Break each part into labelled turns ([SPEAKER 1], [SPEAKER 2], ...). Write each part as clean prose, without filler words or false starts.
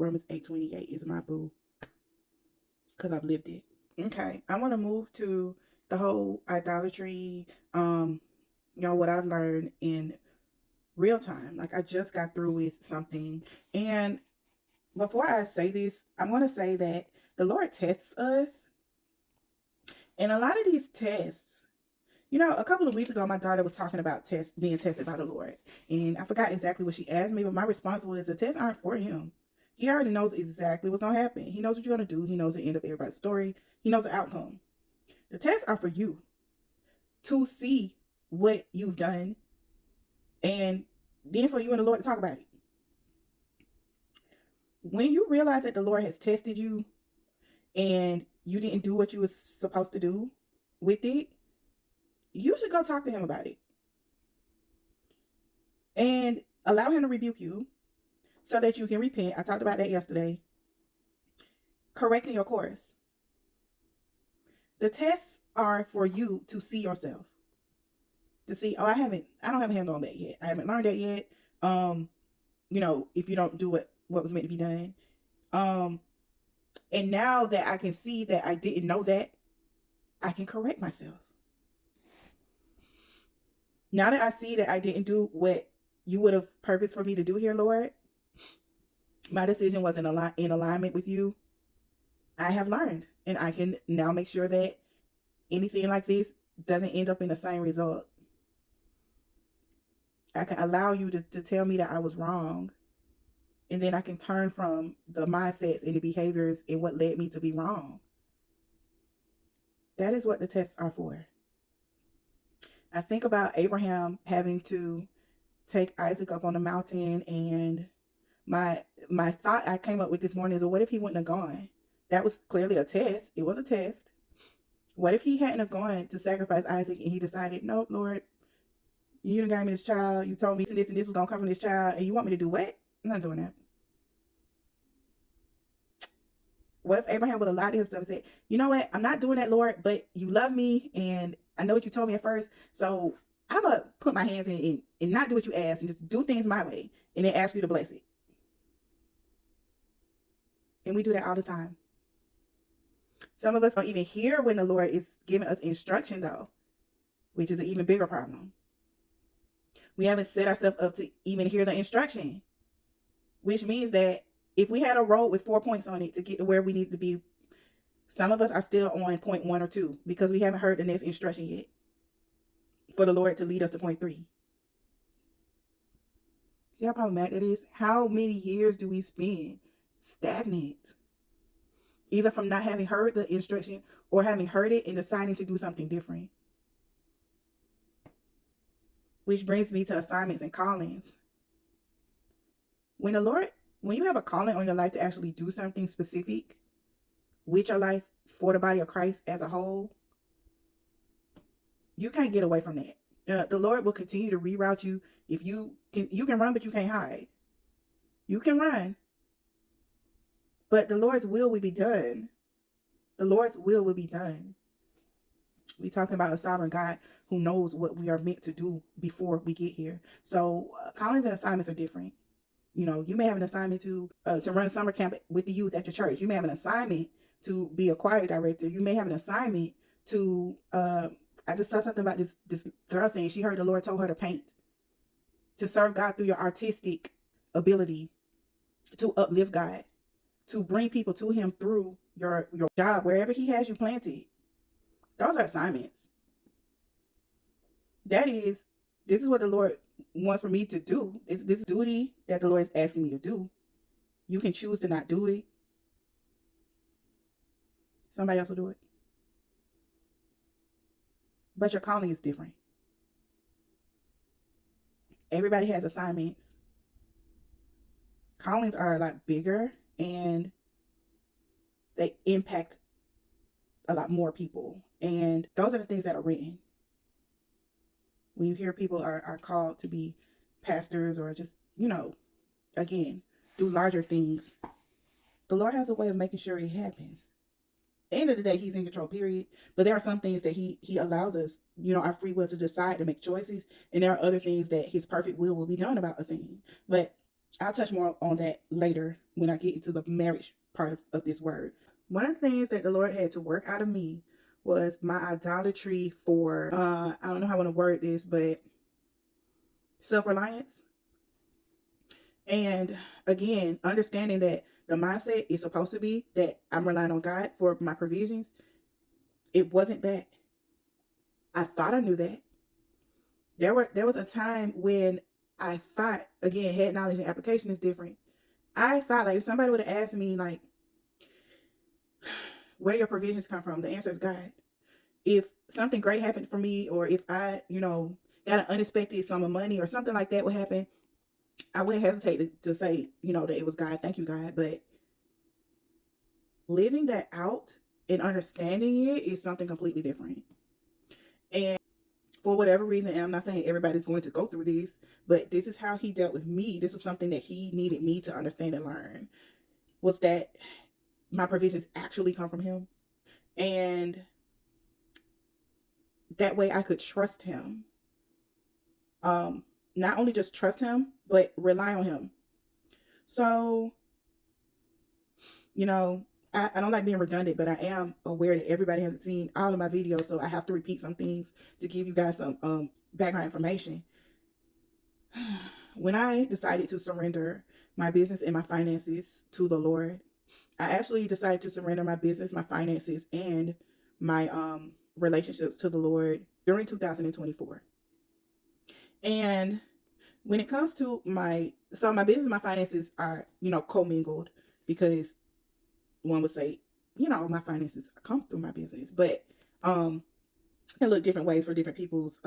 [SPEAKER 1] Romans 8:28 is my boo, because I've lived it. Okay, I want to move to the whole idolatry, what I've learned in real time. Like, I just got through with something. And before I say this, I'm going to say that the Lord tests us. And a lot of these tests, a couple of weeks ago, my daughter was talking about being tested by the Lord. And I forgot exactly what she asked me, but my response was, the tests aren't for him. He already knows exactly what's going to happen. He knows what you're going to do. He knows the end of everybody's story. He knows the outcome. The tests are for you to see what you've done, and then for you and the Lord to talk about it. When you realize that the Lord has tested you and you didn't do what you were supposed to do with it, you should go talk to him about it and allow him to rebuke you so that you can repent. I talked about that yesterday. Correcting your course. The tests are for you to see yourself. To see, I don't have a handle on that yet. I haven't learned that yet. If you don't do what was meant to be done. And now that I can see that I didn't know that, I can correct myself. Now that I see that I didn't do what you would have purposed for me to do here, Lord, my decision wasn't in alignment with you. I have learned, and I can now make sure that anything like this doesn't end up in the same result. I can allow you to tell me that I was wrong, and then I can turn from the mindsets and the behaviors and what led me to be wrong. That is what the tests are for. I think about Abraham having to take Isaac up on the mountain, and my thought I came up with this morning is, well, what if he wouldn't have gone? That was clearly a test. It was a test. What if he hadn't have gone to sacrifice Isaac and he decided, nope, Lord, you done gave me this child. You told me this and this was going to come from this child, and you want me to do what? I'm not doing that. What if Abraham would have lied to himself and said, you know what? I'm not doing that, Lord, but you love me, and I know what you told me at first, so I'm going to put my hands in it and not do what you asked and just do things my way and then ask you to bless it. And we do that all the time. Some of us don't even hear when the Lord is giving us instruction, though, which is an even bigger problem. We haven't set ourselves up to even hear the instruction, which means that if we had a road with 4 points on it to get to where we need to be, some of us are still on point 1 or 2 because we haven't heard the next instruction yet for the Lord to lead us to point 3. See how problematic that is? How many years do we spend stagnant? Either from not having heard the instruction or having heard it and deciding to do something different. Which brings me to assignments and callings. When you have a calling on your life to actually do something specific with your life for the body of Christ as a whole, you can't get away from that. The Lord will continue to reroute you. If you can run, but you can't hide. You can run, but the Lord's will be done. The Lord's will be done. We're talking about a sovereign God who knows what we are meant to do before we get here. So callings and assignments are different. You may have an assignment to run a summer camp with the youth at your church. You may have an assignment to be a choir director. You may have an assignment to, I just saw something about this girl saying she heard the Lord told her to paint, to serve God through your artistic ability, to uplift God, to bring people to him through your job, wherever he has you planted. Those are assignments. This is what the Lord wants for me to do. This duty that the Lord is asking me to do. You can choose to not do it. Somebody else will do it. But your calling is different. Everybody has assignments. Callings are a lot bigger and they impact a lot more people. And those are the things that are written. When you hear people are called to be pastors or just, again, do larger things, the Lord has a way of making sure it happens. At the end of the day, he's in control, period. But there are some things that he allows us, our free will to decide to make choices. And there are other things that his perfect will be done about a thing. But I'll touch more on that later when I get into the marriage part of this word. One of the things that the Lord had to work out of me was my idolatry for, I don't know how I want to word this, but self-reliance. And again, understanding that the mindset is supposed to be that I'm relying on God for my provisions. It wasn't that. I thought I knew that. There was a time when I thought, again, head knowledge and application is different. I thought like if somebody would have asked me like where your provisions come from, the answer is God. If something great happened for me, or if I, got an unexpected sum of money or something like that would happen, I wouldn't hesitate to say, that it was God. Thank you, God. But living that out and understanding it is something completely different. And for whatever reason, and I'm not saying everybody's going to go through this, but this is how he dealt with me. This was something that he needed me to understand and learn, was that my provisions actually come from him. And that way I could trust him. Not only just trust him, but rely on him. So, I don't like being redundant, but I am aware that everybody hasn't seen all of my videos, so I have to repeat some things to give you guys some background information. When I decided to surrender my business and my finances to the Lord, I actually decided to surrender my business, my finances, and my relationships to the Lord during 2024. And when it comes to my business, my finances are, commingled, because one would say, my finances come through my business, but it look different ways for different people's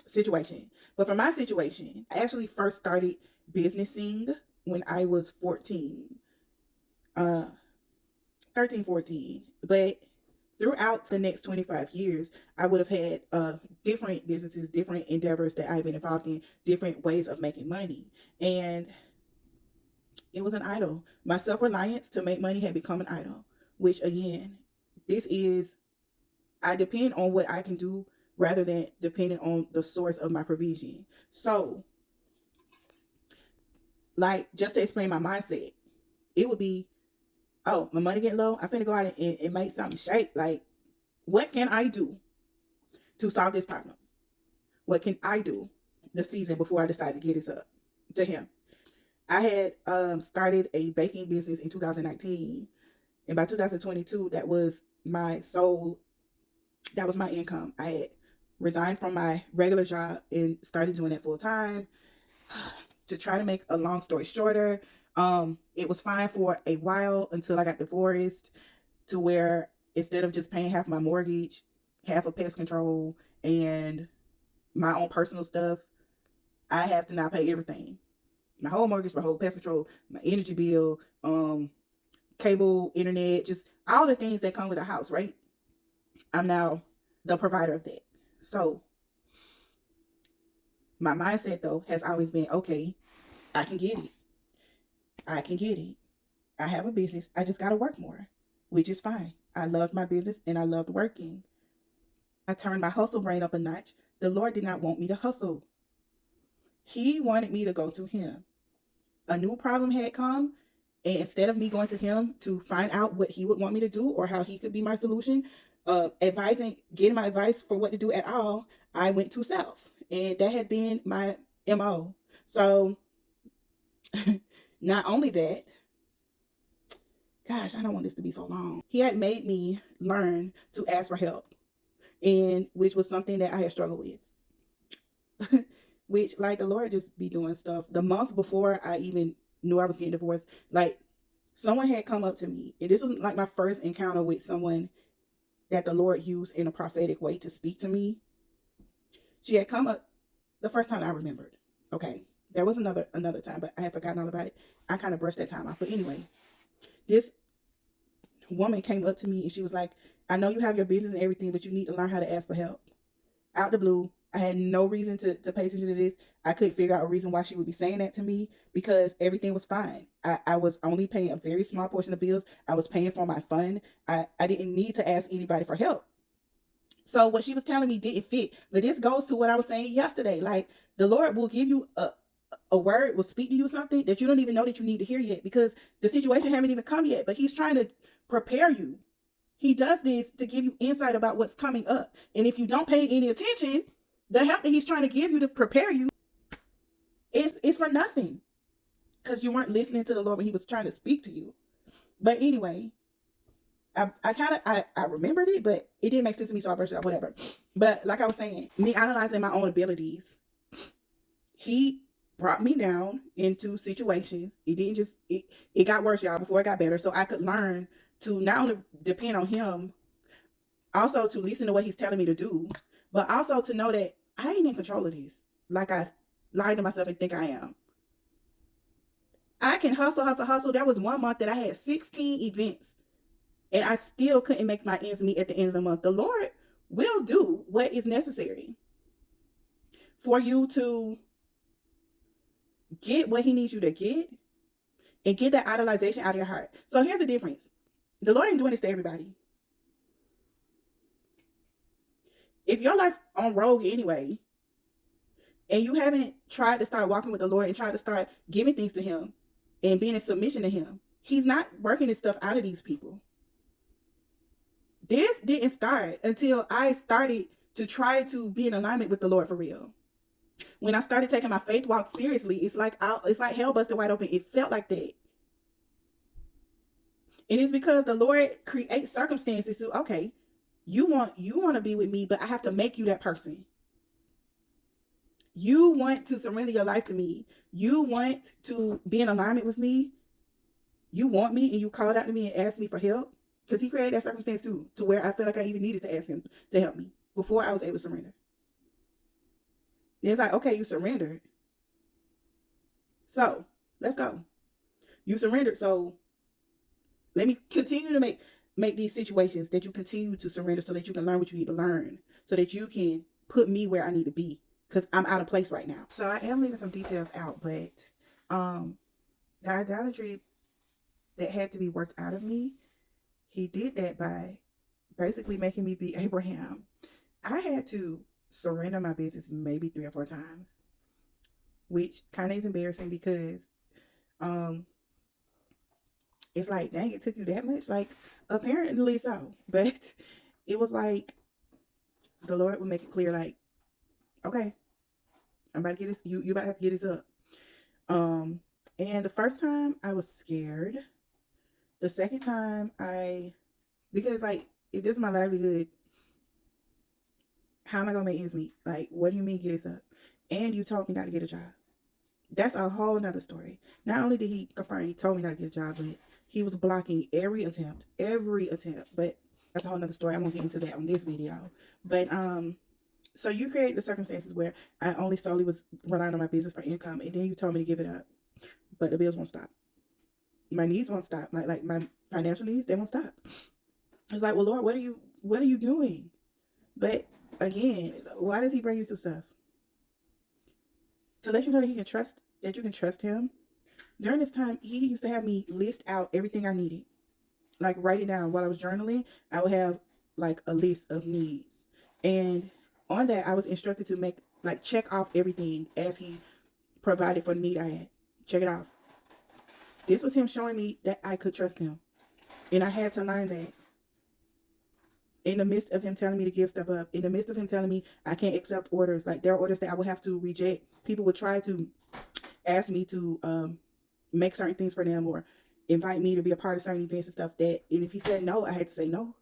[SPEAKER 1] situation. But for my situation, I actually first started businessing when I was 14, 13, 14. But throughout the next 25 years, I would have had different businesses, different endeavors that I've been involved in, different ways of making money. And it was an idol. My self-reliance to make money had become an idol, which again, I depend on what I can do rather than depending on the source of my provision. So, like, just to explain my mindset, it would be, oh, my money getting low, I'm finna go out and make something shake. Like, what can I do to solve this problem? What can I do the season before I decided to get this up to him? I had started a baking business in 2019. And by 2022, that was my income. I had resigned from my regular job and started doing that full time. To try to make a long story shorter, it was fine for a while until I got divorced, to where instead of just paying half my mortgage, half of pest control, and my own personal stuff, I have to now pay everything. My whole mortgage, my whole pest control, my energy bill, cable, internet, just all the things that come with a house, right? I'm now the provider of that. So my mindset though has always been, okay, I can get it. I can get it. I have a business. I just got to work more, which is fine. I loved my business and I loved working. I turned my hustle brain up a notch. The Lord did not want me to hustle. He wanted me to go to him. A new problem had come, and instead of me going to him to find out what he would want me to do or how he could be my solution, getting my advice for what to do at all, I went to self. And that had been my MO. So not only that, gosh, I don't want this to be so long. He had made me learn to ask for help, and which was something that I had struggled with. Which, like, the Lord just be doing stuff. The month before I even knew I was getting divorced, like, someone had come up to me, and this was like my first encounter with someone that the Lord used in a prophetic way to speak to me. She had come up the first time I remembered. Okay, there was another time, but I had forgotten all about it. I kind of brushed that time off. But anyway, this woman came up to me and she was like, I know you have your business and everything, but you need to learn how to ask for help. Out the blue, I had no reason to pay attention to this. I couldn't figure out a reason why she would be saying that to me, because everything was fine. I was only paying a very small portion of bills. I was paying for my fund. I didn't need to ask anybody for help. So what she was telling me didn't fit. But this goes to what I was saying yesterday. Like, the Lord will give you a word will speak to you something that you don't even know that you need to hear yet, because the situation haven't even come yet, but he's trying to prepare you. He does this to give you insight about what's coming up. And if you don't pay any attention, the help that he's trying to give you to prepare you is for nothing, because you weren't listening to the Lord when he was trying to speak to you. But anyway, I remembered it, but it didn't make sense to me, so I brushed it off, whatever. But like I was saying, me analyzing my own abilities, he brought me down into situations. It didn't just, it got worse, y'all, before it got better. So I could learn to not only depend on him, also to listen to what he's telling me to do, but also to know that I ain't in control of this. Like I lied to myself and think I am. I can hustle. There was 1 month that I had 16 events and I still couldn't make my ends meet at the end of the month. The Lord will do what is necessary for you to get what he needs you to get and get that idolization out of your heart. So here's the difference. The Lord ain't doing this to everybody. If your life on rogue anyway, and you haven't tried to start walking with the Lord and tried to start giving things to him and being in submission to him, he's not working this stuff out of these people. This didn't start until I started to try to be in alignment with the Lord for real. When I started taking my faith walk seriously, it's like hell busted wide open. It felt like that. And it's because the Lord creates circumstances to, okay, you want to be with me, but I have to make you that person. You want to surrender your life to me. You want to be in alignment with me. You want me, and you called out to me and asked me for help, because he created that circumstance too, to where I felt like I even needed to ask him to help me before I was able to surrender. It's like, okay, you surrendered. So let's go. You surrendered. So let me continue to make these situations that you continue to surrender, so that you can learn what you need to learn, so that you can put me where I need to be, because I'm out of place right now. So I am leaving some details out, but the idolatry that had to be worked out of me, he did that by basically making me be Abraham. I had to surrender my business maybe 3 or 4 times, which kind of is embarrassing, because it's like, dang, it took you that much? Like, apparently so. But it was like the Lord would make it clear, like, okay, I'm about to get this, you about to have to get this up. And the first time I was scared. The second time because like, if this is my livelihood, how am I gonna make ends meet? Like, what do you mean get this up? And you told me not to get a job. That's a whole nother story. Not only did he confirm he told me not to get a job, but he was blocking every attempt. But that's a whole nother story. I won't get into that on this video. But so you create the circumstances where I only solely was relying on my business for income, and then you told me to give it up. But the bills won't stop. My needs won't stop. My financial needs, they won't stop. It's like, well, Lord, what are you doing? But again, why does he bring you through stuff? To let you know that you can trust him. During this time, he used to have me list out everything I needed. Like, write it down. While I was journaling, I would have like a list of needs. And on that, I was instructed to check off everything as he provided for the need I had. Check it off. This was him showing me that I could trust him. And I had to learn that. In the midst of him telling me to give stuff up, in the midst of him telling me I can't accept orders, like there are orders that I would have to reject. People would try to ask me to make certain things for them, or invite me to be a part of certain events and stuff, and if he said no, I had to say no.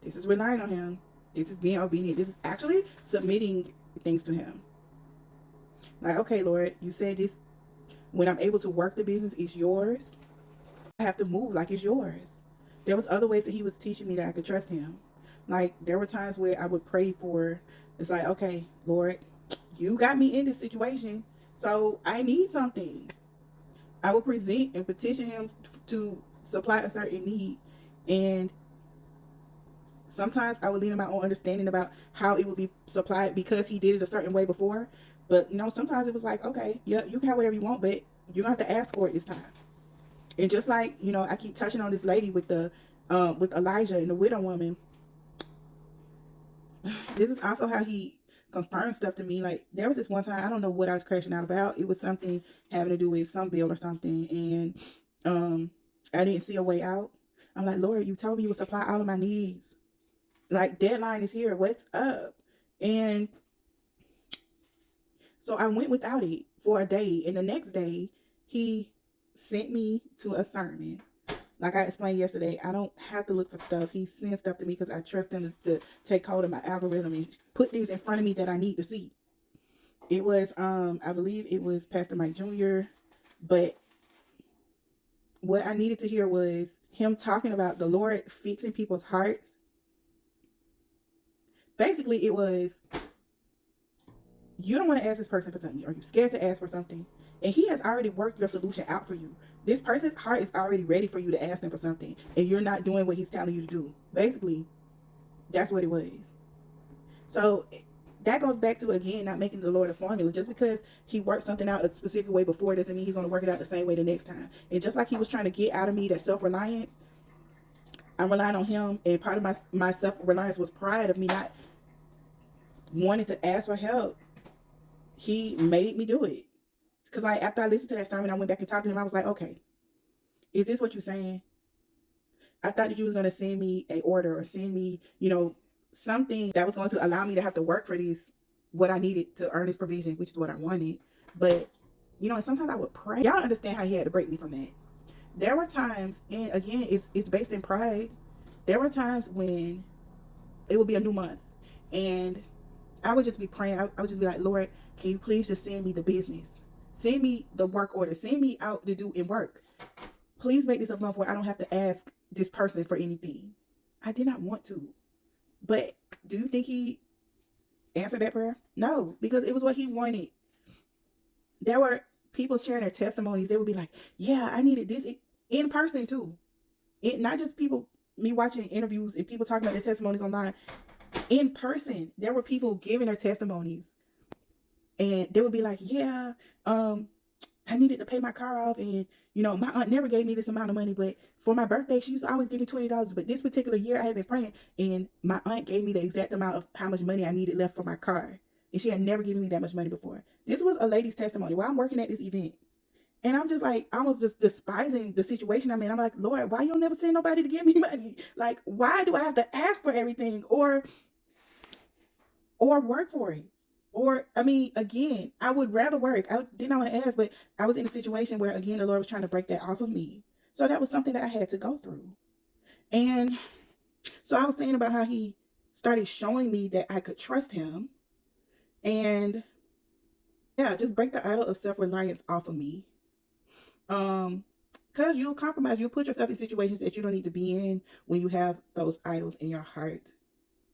[SPEAKER 1] This is relying on him. This is being obedient. This is actually submitting things to him. Like, okay, Lord, you said this, when I'm able to work the business, it's yours. I have to move like it's yours. There was other ways that he was teaching me that I could trust him. Like, there were times where I would pray for, it's like, okay, Lord, you got me in this situation, so I need something. I would present and petition him to supply a certain need. And sometimes I would lean on my own understanding about how it would be supplied, because he did it a certain way before. But, sometimes it was like, okay, yeah, you can have whatever you want, but you don't have to ask for it this time. And just like, I keep touching on this lady with Elijah and the widow woman. This is also how he confirm stuff to me. Like there was this one time, I don't know what I was crashing out about. It was something having to do with some bill or something, and I didn't see a way out. I'm like, Lord, you told me you would supply all of my needs. Like deadline is here. What's up? And so I went without it for a day, and the next day he sent me to a sermon. Like I explained yesterday, I don't have to look for stuff. He sends stuff to me because I trust him to take hold of my algorithm and put things in front of me that I need to see. It was, I believe it was Pastor Mike Jr., but what I needed to hear was him talking about the Lord fixing people's hearts. Basically, it was, you don't want to ask this person for something, or you're scared to ask for something, and he has already worked your solution out for you. This person's heart is already ready for you to ask them for something, and you're not doing what he's telling you to do. Basically, that's what it was. So that goes back to, again, not making the Lord a formula. Just because he worked something out a specific way before doesn't mean he's going to work it out the same way the next time. And just like he was trying to get out of me that self-reliance, I'm relying on him, and part of my self-reliance was pride of me not wanting to ask for help. He made me do it. Because like after I listened to that sermon, I went back and talked to him. I was like, okay, is this what you're saying? I thought that you was going to send me a order or send me, something that was going to allow me to have to work for this, what I needed to earn this provision, which is what I wanted. But, and sometimes I would pray. Y'all understand how he had to break me from that. There were times, and again, it's based in pride. There were times when it would be a new month, and I would just be praying. I would just be like, Lord, can you please just send me the business? Send me the work order. Send me out to do in work. Please make this a month where I don't have to ask this person for anything. I did not want to. But do you think he answered that prayer? No, because it was what he wanted. There were people sharing their testimonies. They would be like, yeah, I needed this in person too. Not just people, me watching interviews and people talking about their testimonies online. In person, there were people giving their testimonies. And they would be like, yeah, I needed to pay my car off, and my aunt never gave me this amount of money, but for my birthday she used to always give me $20. But this particular year I had been praying, and my aunt gave me the exact amount of how much money I needed left for my car, and she had never given me that much money before. This was a lady's testimony while I'm working at this event, and I'm just like almost just despising the situation I'm in. I'm like, Lord, why you don't never send nobody to give me money? Like, why do I have to ask for everything or work for it? Or, I mean, again, I would rather work. I did not want to ask, but I was in a situation where, again, the Lord was trying to break that off of me. So that was something that I had to go through. And so I was saying about how he started showing me that I could trust him. And yeah, just break the idol of self-reliance off of me. Because you'll compromise. You'll put yourself in situations that you don't need to be in when you have those idols in your heart.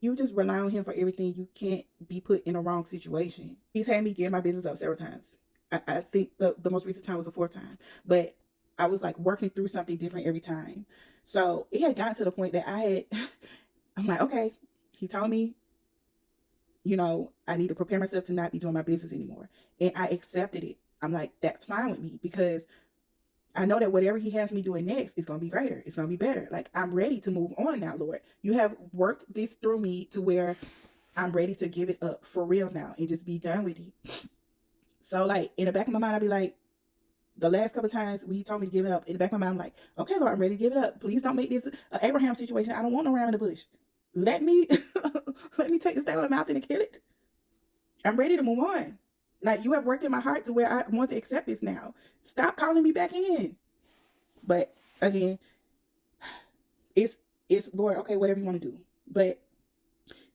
[SPEAKER 1] You just rely on him for everything. You can't be put in a wrong situation. He's had me give my business up several times. I think the most recent time was the fourth time. But I was like working through something different every time. So it had gotten to the point that I'm like, okay, he told me, I need to prepare myself to not be doing my business anymore. And I accepted it. I'm like, that's fine with me, because I know that whatever he has me doing next is going to be greater. It's going to be better. Like, I'm ready to move on now, Lord. You have worked this through me to where I'm ready to give it up for real now and just be done with it. So, like, in the back of my mind, I'll be like, the last couple of times when he told me to give it up, in the back of my mind, I'm like, okay, Lord, I'm ready to give it up. Please don't make this an Abraham situation. I don't want no ram in the bush. Let me take this thing out of the mouth and kill it. I'm ready to move on. Like, you have worked in my heart to where I want to accept this now. Stop calling me back in. But again, it's Lord, okay, whatever you want to do. But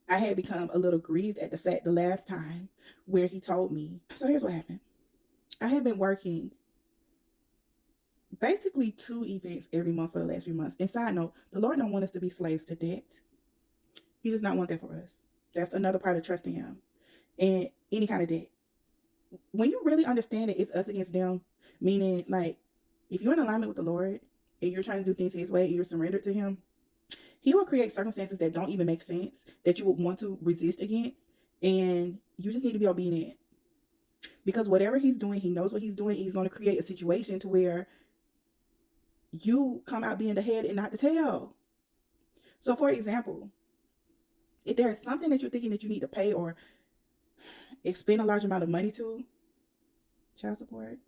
[SPEAKER 1] I had become a little grieved at the fact the last time where he told me. So here's what happened. I had been working basically 2 events every month for the last few months. And side note, the Lord don't want us to be slaves to debt. He does not want that for us. That's another part of trusting him. And any kind of debt. When you really understand that it's us against them, meaning like if you're in alignment with the Lord and you're trying to do things his way and you're surrendered to him, he will create circumstances that don't even make sense, that you would want to resist against. And you just need to be obedient. Because whatever he's doing, he knows what he's doing. He's going to create a situation to where you come out being the head and not the tail. So for example, if there is something that you're thinking that you need to pay, or expend a large amount of money to, child support,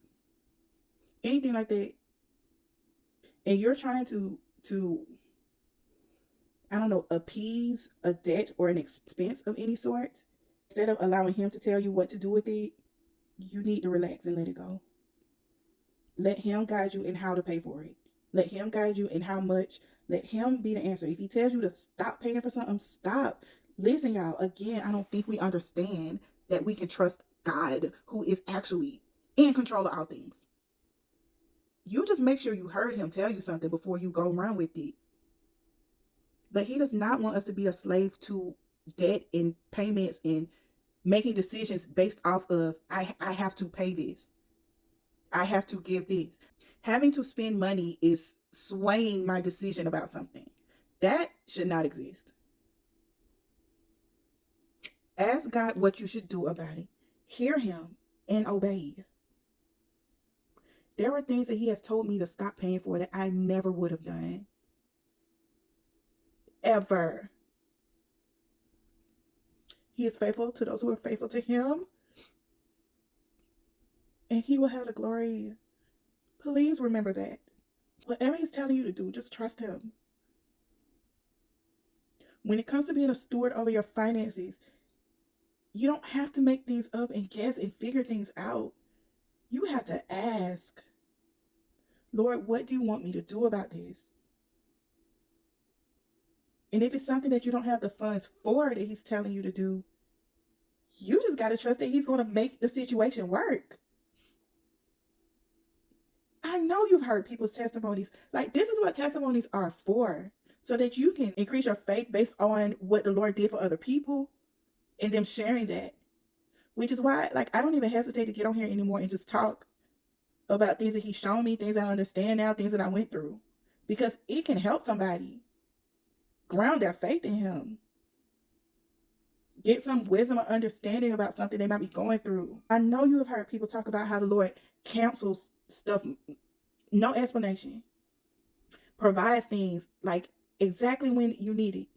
[SPEAKER 1] anything like that, and you're trying to I don't know, appease a debt or an expense of any sort, instead of allowing him to tell you what to do with it, you need to relax and let it go. Let him guide you in how to pay for it. Let him guide you in how much. Let him be the answer. If he tells you to stop paying for something, stop. Listen, y'all, again, I don't think we understand that we can trust God, who is actually in control of all things. You just make sure you heard him tell you something before you go run with it. But he does not want us to be a slave to debt and payments and making decisions based off of, I have to pay this. I have to give this. Having to spend money is swaying my decision about something. That should not exist. Ask God what you should do about it. Hear him and obey. There are things that he has told me to stop paying for that I never would have done. Ever. He is faithful to those who are faithful to him, and he will have the glory. Please remember that. Whatever he's telling you to do, just trust him. When it comes to being a steward over your finances, you don't have to make things up and guess and figure things out. You have to ask, Lord, what do you want me to do about this? And if it's something that you don't have the funds for that he's telling you to do, you just got to trust that he's going to make the situation work. I know you've heard people's testimonies. Like, this is what testimonies are for, so that you can increase your faith based on what the Lord did for other people and them sharing that. Which is why, like, I don't even hesitate to get on here anymore and just talk about things that he's shown me, things I understand now, things that I went through. Because it can help somebody ground their faith in him. Get some wisdom or understanding about something they might be going through. I know you have heard people talk about how the Lord cancels stuff, no explanation. Provides things like exactly when you need it.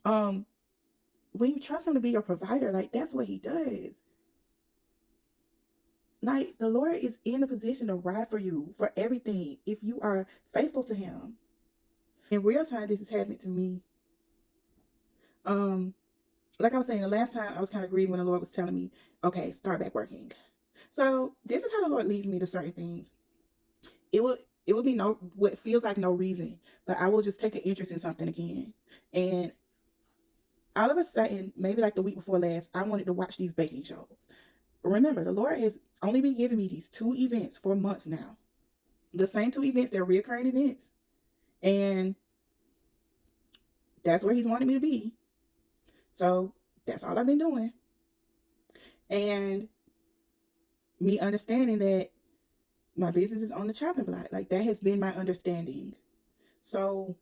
[SPEAKER 1] When you trust him to be your provider, like, that's what he does. Like, the Lord is in a position to ride for you for everything if you are faithful to him. In real time, this is happening to me. Like I was saying, the last time I was kind of grieved when the Lord was telling me, okay, start back working. So this is how the Lord leads me to certain things. It will be what feels like no reason, but I will just take an interest in something again. And all of a sudden, maybe like the week before last, I wanted to watch these baking shows. Remember, the Lord has only been giving me these 2 events for months now. The same 2 events, they're reoccurring events. And that's where he's wanted me to be. So that's all I've been doing. And me understanding that my business is on the chopping block. Like, that has been my understanding. So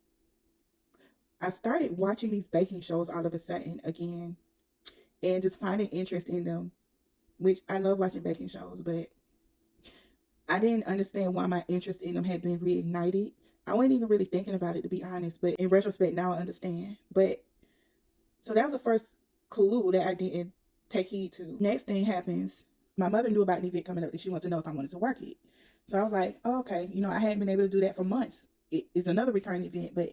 [SPEAKER 1] I started watching these baking shows all of a sudden again and just finding interest in them, which I love watching baking shows, but I didn't understand why my interest in them had been reignited. I wasn't even really thinking about it, to be honest, but in retrospect, now I understand. But so that was the first clue that I didn't take heed to. Next thing happens, my mother knew about an event coming up and she wanted to know if I wanted to work it. So I was like, oh, okay, I hadn't been able to do that for months. It's another recurring event, but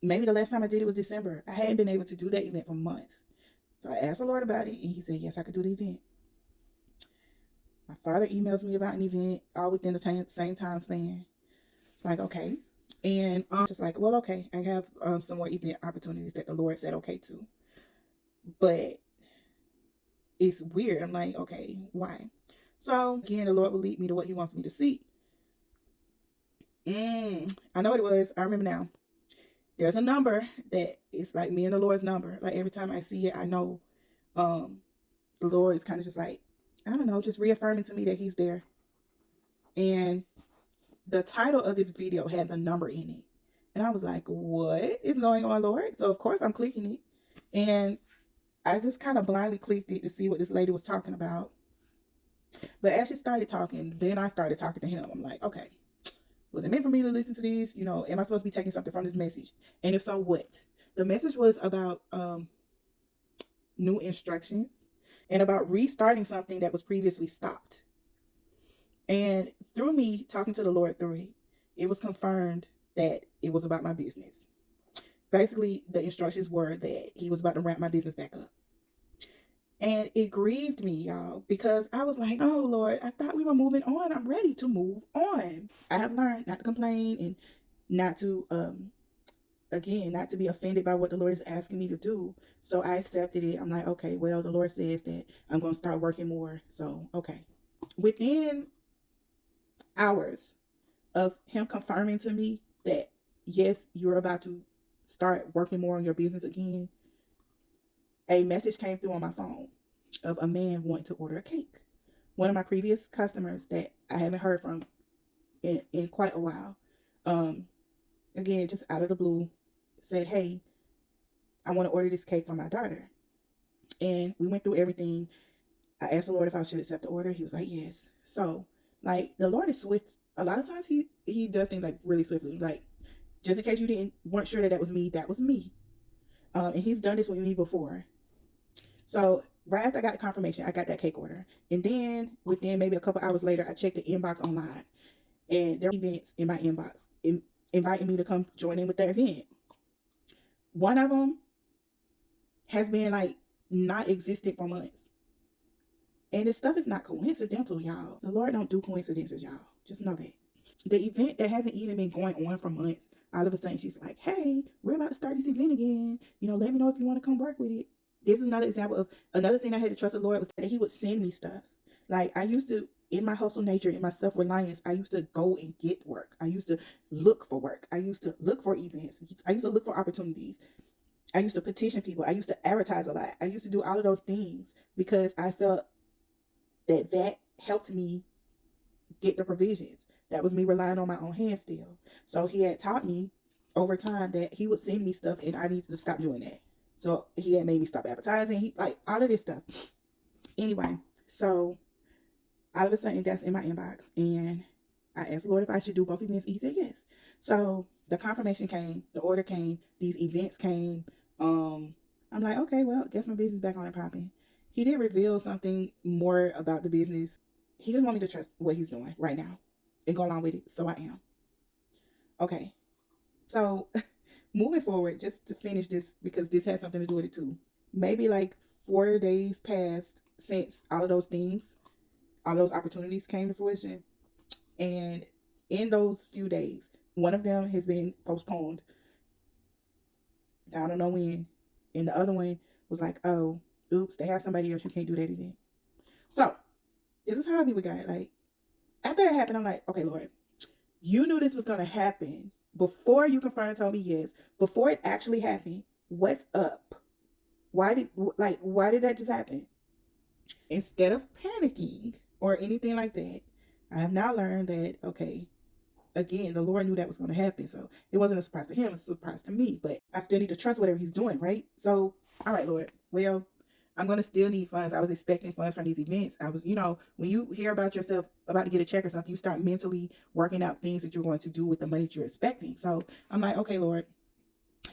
[SPEAKER 1] maybe the last time I did it was December. I hadn't been able to do that event for months. So I asked the Lord about it, and he said, yes, I could do the event. My father emails me about an event all within the same time span. It's like, okay. And I'm just like, well, okay, I have some more event opportunities that the Lord said okay to. But it's weird. I'm like, okay, why? So again, the Lord will lead me to what he wants me to see. I know what it was. I remember now. There's a number that is like me and the Lord's number. Like, every time I see it, I know the Lord is kind of just like, I don't know, just reaffirming to me that he's there. And the title of this video had the number in it. And I was like, what is going on, Lord? So of course I'm clicking it. And I just kind of blindly clicked it to see what this lady was talking about. But as she started talking, then I started talking to him. I'm like, okay, was it meant for me to listen to this? Am I supposed to be taking something from this message? And if so, what? The message was about new instructions. and about restarting something that was previously stopped. And through me talking to the Lord through it, it was confirmed that it was about my business. Basically, the instructions were that he was about to ramp my business back up. And it grieved me, y'all, because I was like, oh, Lord, I thought we were moving on. I'm ready to move on. I have learned not to complain and not to, again, not to be offended by what the Lord is asking me to do. So I accepted it. I'm like, okay, well, the Lord says that I'm going to start working more. So, okay. Within hours of him confirming to me that, yes, you're about to start working more on your business again, a message came through on my phone of a man wanting to order a cake. One of my previous customers that I haven't heard from in quite a while, again, just out of the blue, said, hey, I want to order this cake for my daughter. And we went through everything. I asked the Lord if I should accept the order. He was like, yes. So, like, the Lord is swift. A lot of times he does things like really swiftly. Like, just in case you weren't sure that was me, that was me. And he's done this with me before. So right after I got the confirmation, I got that cake order. And then within maybe a couple hours later, I checked the inbox online. And there were events in my inbox inviting me to come join in with that event. One of them has been like not existent for months. And this stuff is not coincidental, y'all. The Lord don't do coincidences, y'all. Just know that. The event that hasn't even been going on for months, all of a sudden she's like, hey, we're about to start this event again. You know, let me know if you want to come work with it. This is another example of another thing I had to trust the Lord was that he would send me stuff. Like I used to, in my hustle nature, in my self-reliance, I used to go and get work. I used to look for work. I used to look for events. I used to look for opportunities. I used to petition people. I used to advertise a lot. I used to do all of those things because I felt that helped me get the provisions. That was me relying on my own hands still. So he had taught me over time that he would send me stuff and I needed to stop doing that. So he had made me stop advertising. He like all of this stuff. Anyway, so all of a sudden that's in my inbox. And I asked Lord if I should do both events. He said yes. So the confirmation came, the order came, these events came. I'm like, okay, well, guess my business back on and popping. He did reveal something more about the business. He just want me to trust what he's doing right now and go along with it. So I am. Okay. So moving forward, just to finish this, because this has something to do with it too. Maybe like 4 days passed since all of those things, all those opportunities came to fruition. And in those few days, one of them has been postponed. I don't know when. And the other one was like, oh, oops, they have somebody else. You can't do that event. So this is how I be with God. Like, after that happened, I'm like, okay, Lord, you knew this was going to happen before you confirmed and told me yes, before it actually happened. What's up? Why did that just happen? Instead of panicking or anything like that, I have now learned that, okay, again, the Lord knew that was going to happen. So it wasn't a surprise to him, it's a surprise to me. But I still need to trust whatever he's doing, right? So, all right, Lord. Well, I'm going to still need funds. I was expecting funds from these events. I was, when you hear about yourself about to get a check or something, you start mentally working out things that you're going to do with the money that you're expecting. So I'm like, okay, Lord,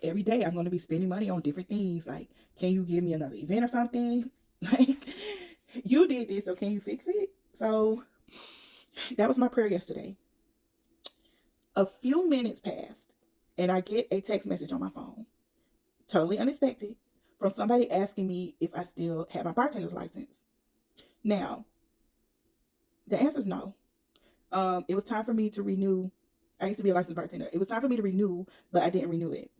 [SPEAKER 1] every day I'm going to be spending money on different things. Like, can you give me another event or something? Like, you did this, so can you fix it? So that was my prayer yesterday. A few minutes passed and I get a text message on my phone, totally unexpected, from somebody asking me if I still had my bartender's license. Now, the answer is no. It was time for me to renew. I used to be a licensed bartender. It was time for me to renew, but I didn't renew it.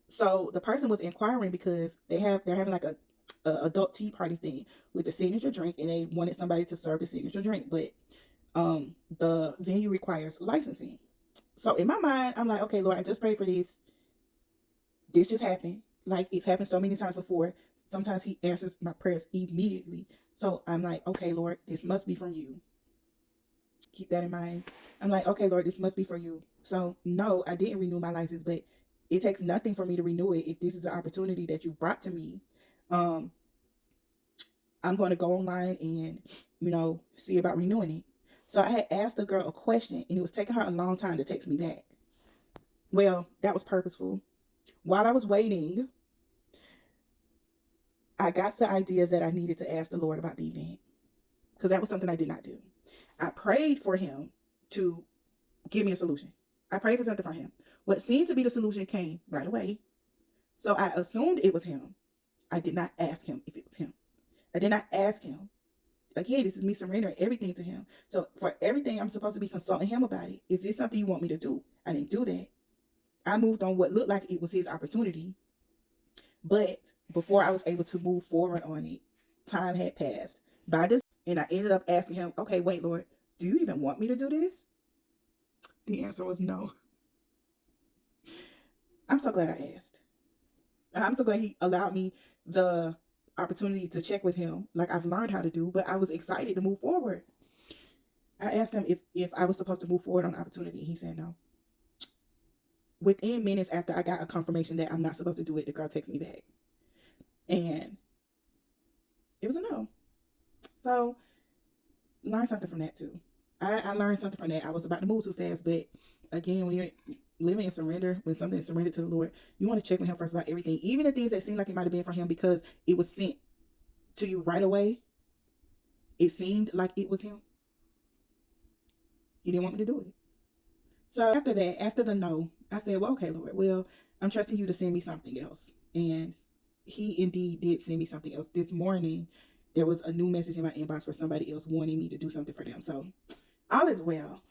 [SPEAKER 1] So the person was inquiring because they're having like a adult tea party thing with the signature drink, and they wanted somebody to serve the signature drink, but the venue requires licensing. So in my mind, I'm like, okay, Lord, I just prayed for this. This just happened. Like, it's happened so many times before. Sometimes he answers my prayers immediately. So I'm like, okay, Lord, this must be from you. Keep that in mind. I'm like, okay, Lord, this must be for you. So no, I didn't renew my license, but it takes nothing for me to renew it. If this is an opportunity that you brought to me, I'm going to go online and, see about renewing it. So I had asked the girl a question, and it was taking her a long time to text me back. Well, that was purposeful. While I was waiting, I got the idea that I needed to ask the Lord about the event, because that was something I did not do. I prayed for him to give me a solution. I prayed for something from him. What seemed to be the solution came right away. So I assumed it was him. I did not ask him if it was him. I did not ask him. Again, this is me surrendering everything to him. So for everything, I'm supposed to be consulting him about it. Is this something you want me to do? I didn't do that. I moved on what looked like it was his opportunity. But before I was able to move forward on it, time had passed. By this, and I ended up asking him, okay, wait, Lord, do you even want me to do this? The answer was no. I'm so glad I asked. I'm so glad he allowed me the opportunity to check with him like I've learned how to do, but I was excited to move forward. I asked him if I was supposed to move forward on the opportunity. He said no. Within minutes after I got a confirmation that I'm not supposed to do it, the girl texted me back. And it was a no. So learn something from that too. I learned something from that. I was about to move too fast, but again, when you're living in surrender, when something is surrendered to the Lord, you want to check with him first about everything, even the things that seem like it might have been from him because it was sent to you right away. It seemed like it was him. He didn't want me to do it. So after that, after the no, I said, well, okay, Lord, well, I'm trusting you to send me something else. And he indeed did send me something else. This morning, there was a new message in my inbox for somebody else wanting me to do something for them. So all is well.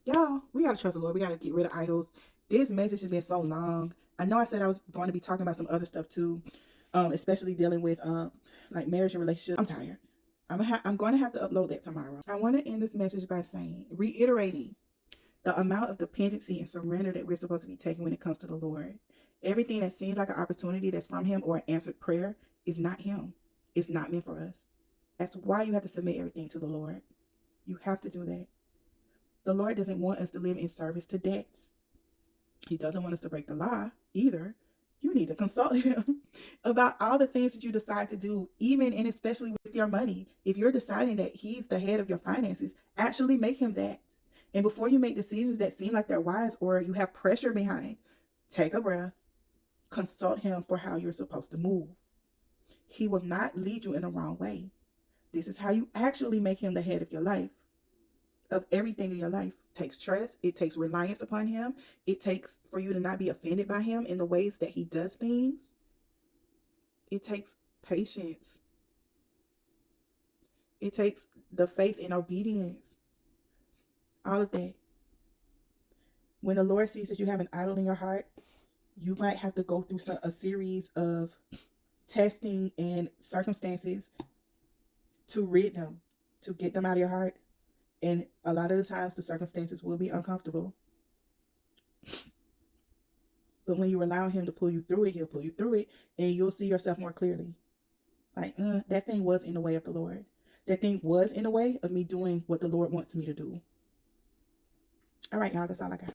[SPEAKER 1] Y'all, we got to trust the Lord. We got to get rid of idols. This message has been so long. I know I said I was going to be talking about some other stuff too, especially dealing with like marriage and relationships. I'm tired. I'm going to have to upload that tomorrow. I want to end this message by reiterating the amount of dependency and surrender that we're supposed to be taking when it comes to the Lord. Everything that seems like an opportunity that's from him or an answered prayer is not him. It's not meant for us. That's why you have to submit everything to the Lord. You have to do that. The Lord doesn't want us to live in service to debts. He doesn't want us to break the law either. You need to consult him about all the things that you decide to do, even and especially with your money. If you're deciding that he's the head of your finances, actually make him that. And before you make decisions that seem like they're wise or you have pressure behind, take a breath, consult him for how you're supposed to move. He will not lead you in the wrong way. This is how you actually make him the head of your life, of everything in your life. It takes trust. It takes reliance upon him. It takes for you to not be offended by him in the ways that he does things. It takes patience. It takes the faith and obedience. All of that. When the Lord sees that you have an idol in your heart, you might have to go through a series of testing and circumstances to rid them, to get them out of your heart. And a lot of the times the circumstances will be uncomfortable. But when you rely on him to pull you through it, he'll pull you through it and you'll see yourself more clearly. Like, that thing was in the way of the Lord. That thing was in the way of me doing what the Lord wants me to do. All right, y'all, that's all I got.